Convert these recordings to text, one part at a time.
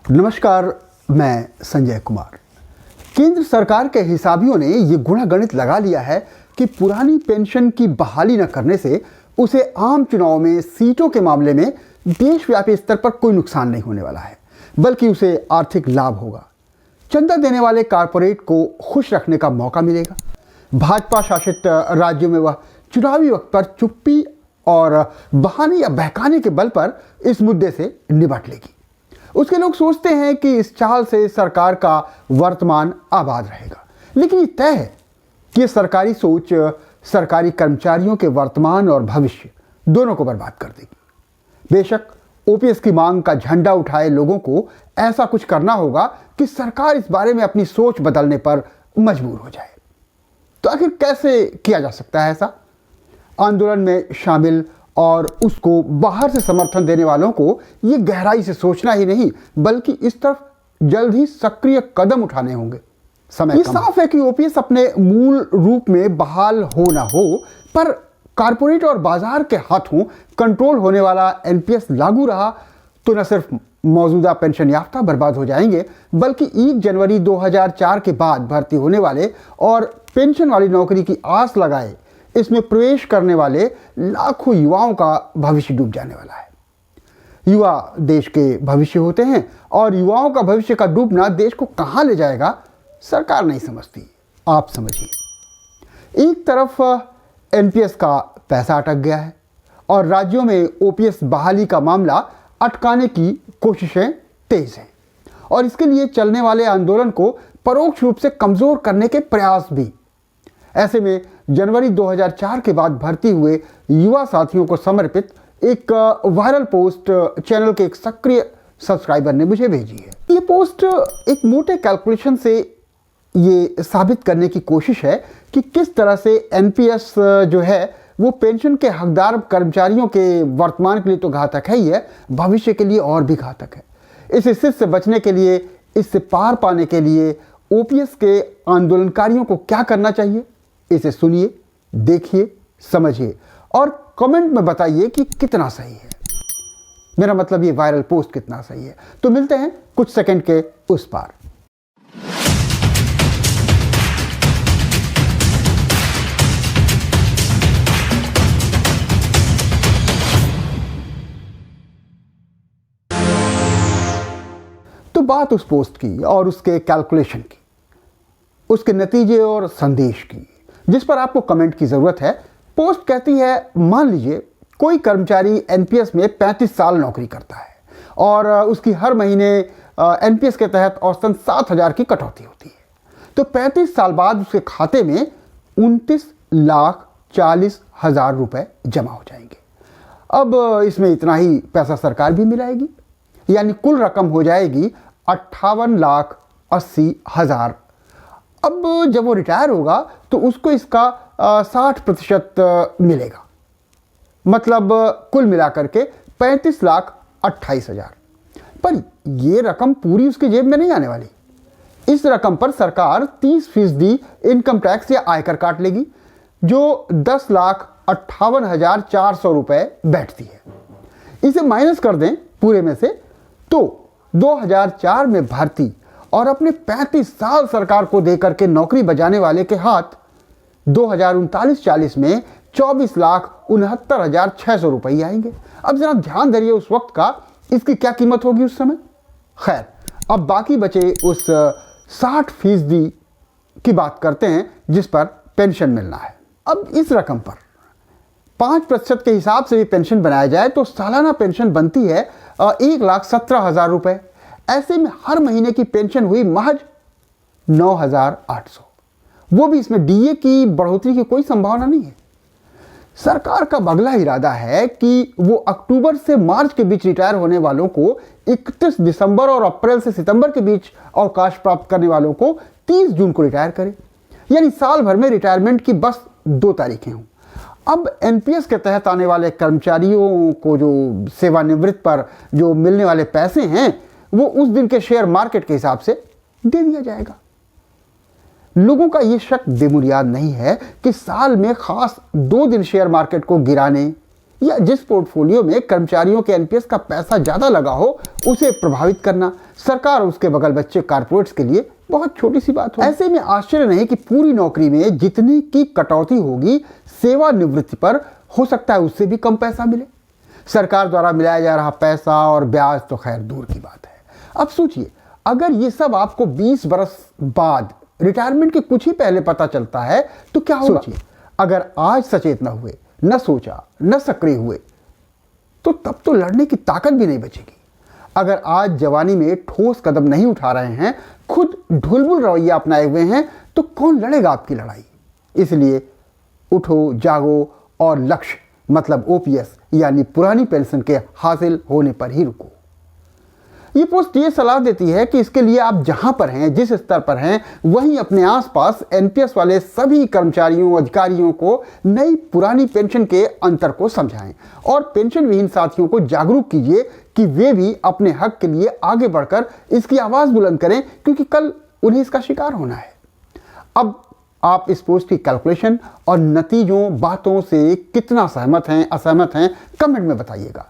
नमस्कार, मैं संजय कुमार। केंद्र सरकार के हिसाबियों ने ये गुणागणित लगा लिया है कि पुरानी पेंशन की बहाली न करने से उसे आम चुनाव में सीटों के मामले में देशव्यापी स्तर पर कोई नुकसान नहीं होने वाला है, बल्कि उसे आर्थिक लाभ होगा। चंदा देने वाले कारपोरेट को खुश रखने का मौका मिलेगा। भाजपा शासित राज्यों में वह चुनावी वक्त पर चुप्पी और बहाने या बहकाने के बल पर इस मुद्दे से निपट लेगी। उसके लोग सोचते हैं कि इस चाल से सरकार का वर्तमान आबाद रहेगा, लेकिन ये तय है कि ये सरकारी सोच सरकारी कर्मचारियों के वर्तमान और भविष्य दोनों को बर्बाद कर देगी। बेशक ओपीएस की मांग का झंडा उठाए लोगों को ऐसा कुछ करना होगा कि सरकार इस बारे में अपनी सोच बदलने पर मजबूर हो जाए। तो आखिर कैसे किया जा सकता है ऐसा? आंदोलन में शामिल और उसको बाहर से समर्थन देने वालों को ये गहराई से सोचना ही नहीं, बल्कि इस तरफ जल्द ही सक्रिय कदम उठाने होंगे। समय ये साफ है कि ओपीएस अपने मूल रूप में बहाल हो ना हो, पर कारपोरेट और बाजार के हाथों कंट्रोल होने वाला एनपीएस लागू रहा तो न सिर्फ मौजूदा पेंशन याफ्ता बर्बाद हो जाएंगे, बल्कि 1 जनवरी 2004 के बाद भर्ती होने वाले और पेंशन वाली नौकरी की आस लगाए इसमें प्रवेश करने वाले लाखों युवाओं का भविष्य डूब जाने वाला है। युवा देश के भविष्य होते हैं और युवाओं का भविष्य का डूबना देश को कहां ले जाएगा सरकार नहीं समझती। आप समझिए, एक तरफ एनपीएस का पैसा अटक गया है और राज्यों में ओपीएस बहाली का मामला अटकाने की कोशिशें तेज हैं और इसके लिए चलने वाले आंदोलन को परोक्ष रूप से कमजोर करने के प्रयास भी। ऐसे में जनवरी 2004 के बाद भर्ती हुए युवा साथियों को समर्पित एक वायरल पोस्ट चैनल के एक सक्रिय सब्सक्राइबर ने मुझे भेजी है। ये पोस्ट एक मोटे कैलकुलेशन से ये साबित करने की कोशिश है कि किस तरह से एनपीएस जो है वो पेंशन के हकदार कर्मचारियों के वर्तमान के लिए तो घातक है ही है, भविष्य के लिए और भी घातक है। इस स्थिति से बचने के लिए, इससे पार पाने के लिए ओपीएस के आंदोलनकारियों को क्या करना चाहिए, इसे सुनिए, देखिए, समझिए और कमेंट में बताइए कि कितना सही है। मेरा मतलब ये वायरल पोस्ट कितना सही है। तो मिलते हैं कुछ सेकंड के उस पार। तो बात उस पोस्ट की और उसके कैलकुलेशन की, उसके नतीजे और संदेश की, जिस पर आपको कमेंट की जरूरत है। पोस्ट कहती है, मान लीजिए कोई कर्मचारी एनपीएस में 35 साल नौकरी करता है और उसकी हर महीने एनपीएस के तहत औसतन 7,000 की कटौती होती है। तो 35 साल बाद उसके खाते में 29,40,000 रुपए जमा हो जाएंगे। अब इसमें इतना ही पैसा सरकार भी मिलाएगी, यानी कुल रकम हो जाएगी 58,80,000। अब जब वो रिटायर होगा तो उसको इसका 60% मिलेगा, मतलब कुल मिलाकर के 35,28,000। पर ये रकम पूरी उसकी जेब में नहीं आने वाली। इस रकम पर सरकार 30% इनकम टैक्स या आयकर काट लेगी, जो 10,58,400 रुपए बैठती है। इसे माइनस कर दें पूरे में से तो 2004 में भर्ती और अपने 35 साल सरकार को देकर के नौकरी बजाने वाले के हाथ 2039-40 में 24,69,600 रुपये आएंगे। अब जरा ध्यान धरिए उस वक्त का, इसकी क्या कीमत होगी उस समय। खैर, अब बाकी बचे उस 60% की बात करते हैं जिस पर पेंशन मिलना है। अब इस रकम पर 5% के हिसाब से भी पेंशन बनाया जाए तो सालाना पेंशन बनती है 1,17,000 रुपये। ऐसे में हर महीने की पेंशन हुई महज 9,800। वो भी इसमें डीए की बढ़ोतरी की कोई संभावना नहीं है। सरकार का अगला इरादा है कि वो अक्टूबर से मार्च के बीच रिटायर होने वालों को 31 दिसंबर और अप्रैल से सितंबर के बीच अवकाश प्राप्त करने वालों को 30 जून को रिटायर करे, यानी साल भर में रिटायरमेंट की बस 2 तारीखें हों। अब एनपीएस के तहत आने वाले कर्मचारियों को जो सेवानिवृत्त पर जो मिलने वाले पैसे हैं वो उस दिन के शेयर मार्केट के हिसाब से दे दिया जाएगा। लोगों का यह शक बेबुनियाद नहीं है कि साल में खास 2 दिन शेयर मार्केट को गिराने या जिस पोर्टफोलियो में कर्मचारियों के एनपीएस का पैसा ज़्यादा लगा हो उसे प्रभावित करना सरकार और उसके बगल बच्चे कारपोरेट्स के लिए बहुत छोटी सी बात हो। ऐसे में आश्चर्य नहीं कि पूरी नौकरी में जितनी की कटौती होगी सेवानिवृत्ति पर हो सकता है उससे भी कम पैसा मिले। सरकार द्वारा मिलाया जा रहा पैसा और ब्याज तो खैर दूर की बात है। अब सोचिए, अगर ये सब आपको 20 बरस बाद रिटायरमेंट के कुछ ही पहले पता चलता है तो क्या होगा? सोचिए, अगर आज सचेत न हुए, न सोचा, न सक्रिय हुए तो तब तो लड़ने की ताकत भी नहीं बचेगी। अगर आज जवानी में ठोस कदम नहीं उठा रहे हैं, खुद ढुलबुल रवैया अपनाए हुए हैं, तो कौन लड़ेगा आपकी लड़ाई? इसलिए उठो, जागो और लक्ष्य मतलब ओपीएस यानी पुरानी पेंशन के हासिल होने पर ही रुको। ये पोस्ट ये सलाह देती है कि इसके लिए आप जहां पर हैं, जिस स्तर पर हैं, वहीं अपने आसपास एनपीएस वाले सभी कर्मचारियों, अधिकारियों को नई पुरानी पेंशन के अंतर को समझाएं और पेंशन विहीन साथियों को जागरूक कीजिए कि वे भी अपने हक के लिए आगे बढ़कर इसकी आवाज बुलंद करें, क्योंकि कल उन्हें इसका शिकार होना है। अब आप इस पोस्ट की कैलकुलेशन और नतीजों, बातों से कितना सहमत हैं, असहमत हैं, कमेंट में बताइएगा।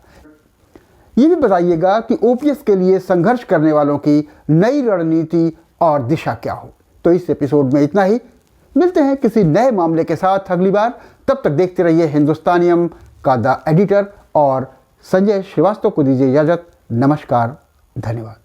ये भी बताइएगा कि ओपीएस के लिए संघर्ष करने वालों की नई रणनीति और दिशा क्या हो। तो इस एपिसोड में इतना ही। मिलते हैं किसी नए मामले के साथ अगली बार। तब तक देखते रहिए हिंदुस्तानियम का द एडिटर और संजय श्रीवास्तव को दीजिए इजाजत। नमस्कार, धन्यवाद।